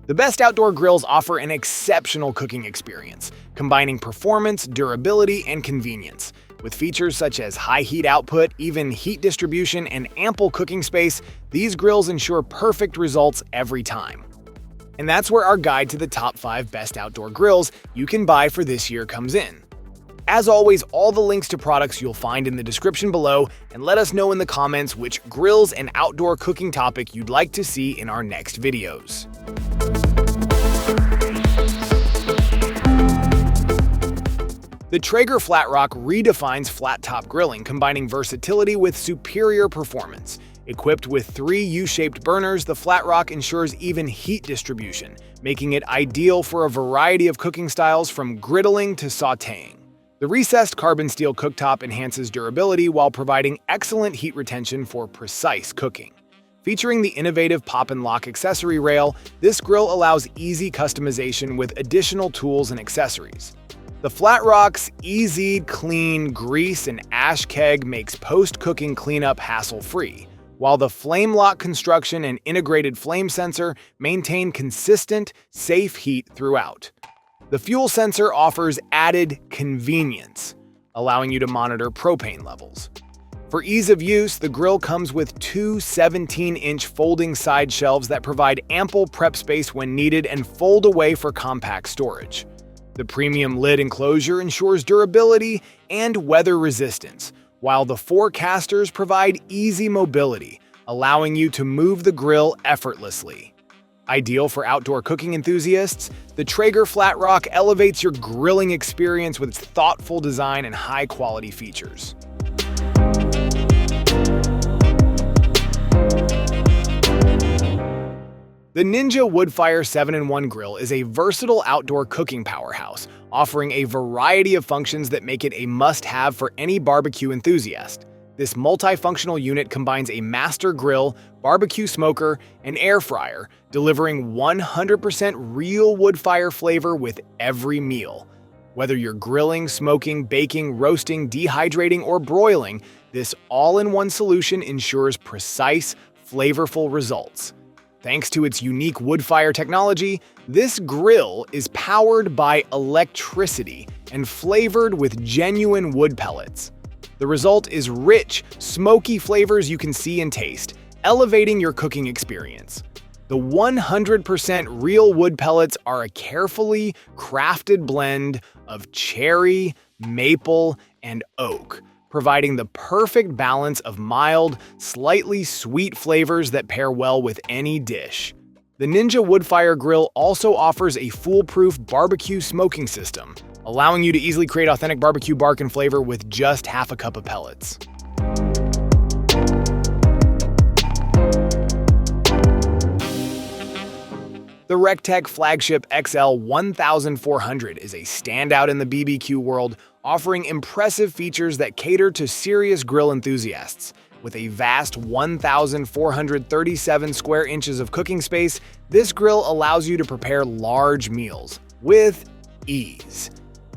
The best outdoor grills offer an exceptional cooking experience, combining performance, durability, and convenience. With features such as high heat output, even heat distribution, and ample cooking space, these grills ensure perfect results every time. And that's where our guide to the top 5 best outdoor grills you can buy for this year comes in. As always, all the links to products you'll find in the description below, and let us know in the comments which grills and outdoor cooking topic you'd like to see in our next videos. The Traeger Flatrock redefines flat-top grilling, combining versatility with superior performance. Equipped with 3 U-shaped burners, the Flatrock ensures even heat distribution, making it ideal for a variety of cooking styles from griddling to sautéing. The recessed carbon steel cooktop enhances durability while providing excellent heat retention for precise cooking. Featuring the innovative pop-and-lock accessory rail, this grill allows easy customization with additional tools and accessories. The Flatrock's easy, clean, grease and ash keg makes post-cooking cleanup hassle-free, while the flame lock construction and integrated flame sensor maintain consistent, safe heat throughout. The fuel sensor offers added convenience, allowing you to monitor propane levels. For ease of use, the grill comes with 2 17-inch folding side shelves that provide ample prep space when needed and fold away for compact storage. The premium lid enclosure ensures durability and weather resistance, while the 4 casters provide easy mobility, allowing you to move the grill effortlessly. Ideal for outdoor cooking enthusiasts, the Traeger Flatrock elevates your grilling experience with its thoughtful design and high-quality features. The Ninja Woodfire 7-in-1 grill is a versatile outdoor cooking powerhouse, offering a variety of functions that make it a must-have for any barbecue enthusiast. This multifunctional unit combines a master grill, barbecue smoker, and air fryer, delivering 100% real woodfire flavor with every meal. Whether you're grilling, smoking, baking, roasting, dehydrating, or broiling, this all-in-one solution ensures precise, flavorful results. Thanks to its unique woodfire technology, this grill is powered by electricity and flavored with genuine wood pellets. The result is rich, smoky flavors you can see and taste, elevating your cooking experience. The 100% real wood pellets are a carefully crafted blend of cherry, maple, and oak, providing the perfect balance of mild, slightly sweet flavors that pair well with any dish. The Ninja Woodfire grill also offers a foolproof barbecue smoking system, allowing you to easily create authentic barbecue bark and flavor with just half a cup of pellets. The Recteq Flagship XL 1400 is a standout in the BBQ world, offering impressive features that cater to serious grill enthusiasts. With a vast 1,437 square inches of cooking space, this grill allows you to prepare large meals with ease.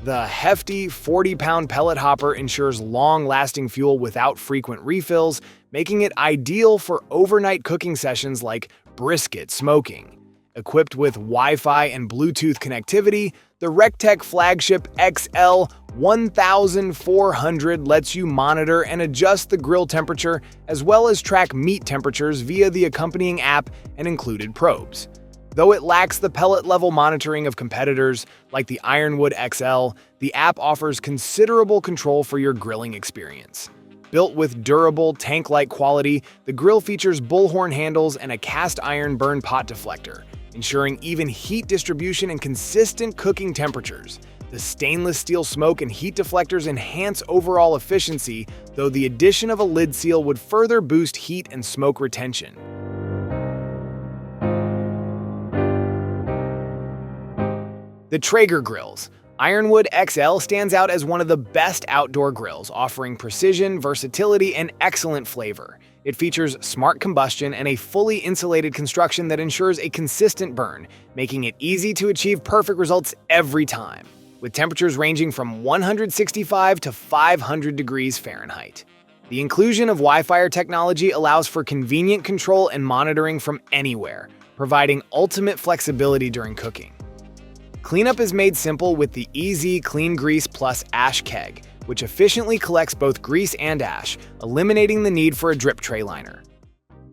The hefty 40-pound pellet hopper ensures long-lasting fuel without frequent refills, making it ideal for overnight cooking sessions like brisket smoking. Equipped with Wi-Fi and Bluetooth connectivity, the Recteq Flagship XL 1400 lets you monitor and adjust the grill temperature as well as track meat temperatures via the accompanying app and included probes. Though it lacks the pellet-level monitoring of competitors like the Ironwood XL, the app offers considerable control for your grilling experience. Built with durable, tank-like quality, the grill features bullhorn handles and a cast-iron burn pot deflector, ensuring even heat distribution and consistent cooking temperatures. The stainless steel smoke and heat deflectors enhance overall efficiency, though the addition of a lid seal would further boost heat and smoke retention. The Traeger grills. Ironwood XL stands out as one of the best outdoor grills, offering precision, versatility, and excellent flavor. It features smart combustion and a fully insulated construction that ensures a consistent burn, making it easy to achieve perfect results every time, with temperatures ranging from 165 to 500 degrees Fahrenheit. The inclusion of Wi-Fi technology allows for convenient control and monitoring from anywhere, providing ultimate flexibility during cooking. Cleanup is made simple with the EZ Clean Grease Plus Ash Keg, which efficiently collects both grease and ash, eliminating the need for a drip tray liner.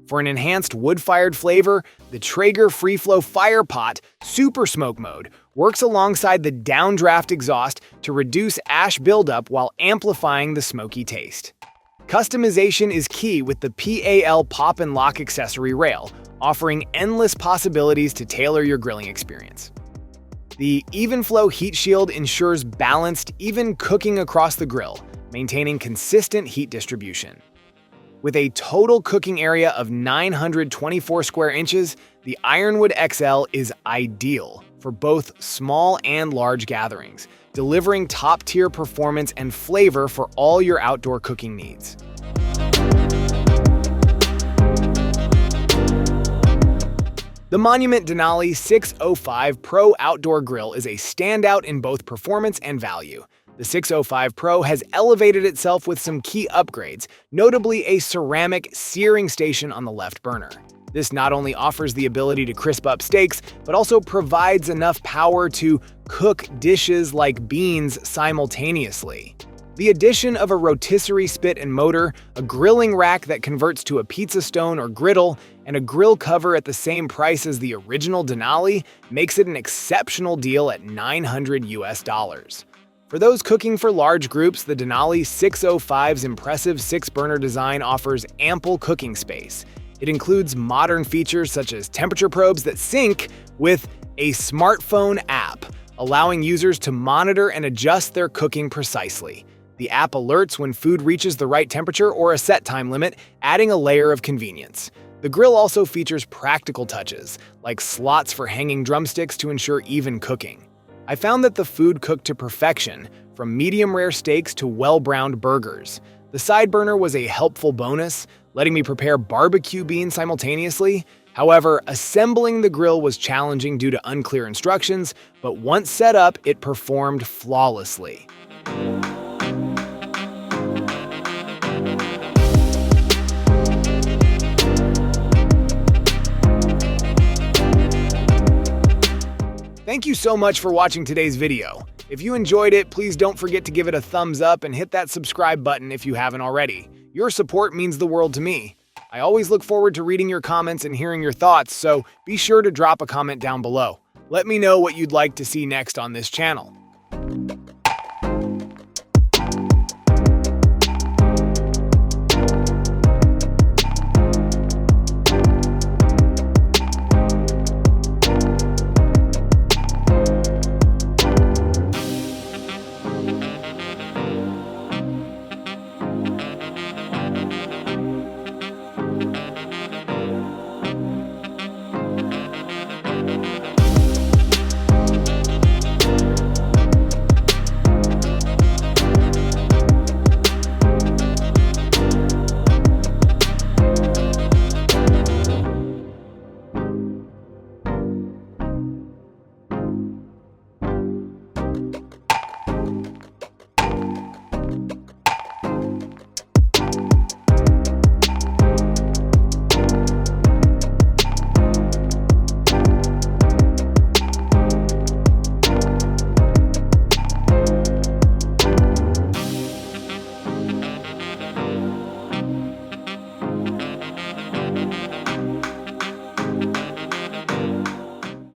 For an enhanced wood-fired flavor, the Traeger Free Flow Fire Pot Super Smoke Mode works alongside the downdraft exhaust to reduce ash buildup while amplifying the smoky taste. Customization is key with the PAL Pop and Lock accessory rail, offering endless possibilities to tailor your grilling experience. The Even Flow Heat Shield ensures balanced, even cooking across the grill, maintaining consistent heat distribution. With a total cooking area of 924 square inches, the Ironwood XL is ideal for both small and large gatherings, delivering top-tier performance and flavor for all your outdoor cooking needs. The Monument Denali 605 Pro Outdoor Grill is a standout in both performance and value. The 605 Pro has elevated itself with some key upgrades, notably a ceramic searing station on the left burner. This not only offers the ability to crisp up steaks, but also provides enough power to cook dishes like beans simultaneously. The addition of a rotisserie spit and motor, a grilling rack that converts to a pizza stone or griddle, and a grill cover at the same price as the original Denali makes it an exceptional deal at $900 US. For those cooking for large groups, the Denali 605's impressive 6-burner design offers ample cooking space. It includes modern features such as temperature probes that sync with a smartphone app, allowing users to monitor and adjust their cooking precisely. The app alerts when food reaches the right temperature or a set time limit, adding a layer of convenience. The grill also features practical touches, like slots for hanging drumsticks to ensure even cooking. I found that the food cooked to perfection, from medium-rare steaks to well-browned burgers. The side burner was a helpful bonus, letting me prepare barbecue beans simultaneously. However, assembling the grill was challenging due to unclear instructions, but once set up, it performed flawlessly. Thank you so much for watching today's video. If you enjoyed it, please don't forget to give it a thumbs up and hit that subscribe button if you haven't already. Your support means the world to me. I always look forward to reading your comments and hearing your thoughts, so be sure to drop a comment down below. Let me know what you'd like to see next on this channel.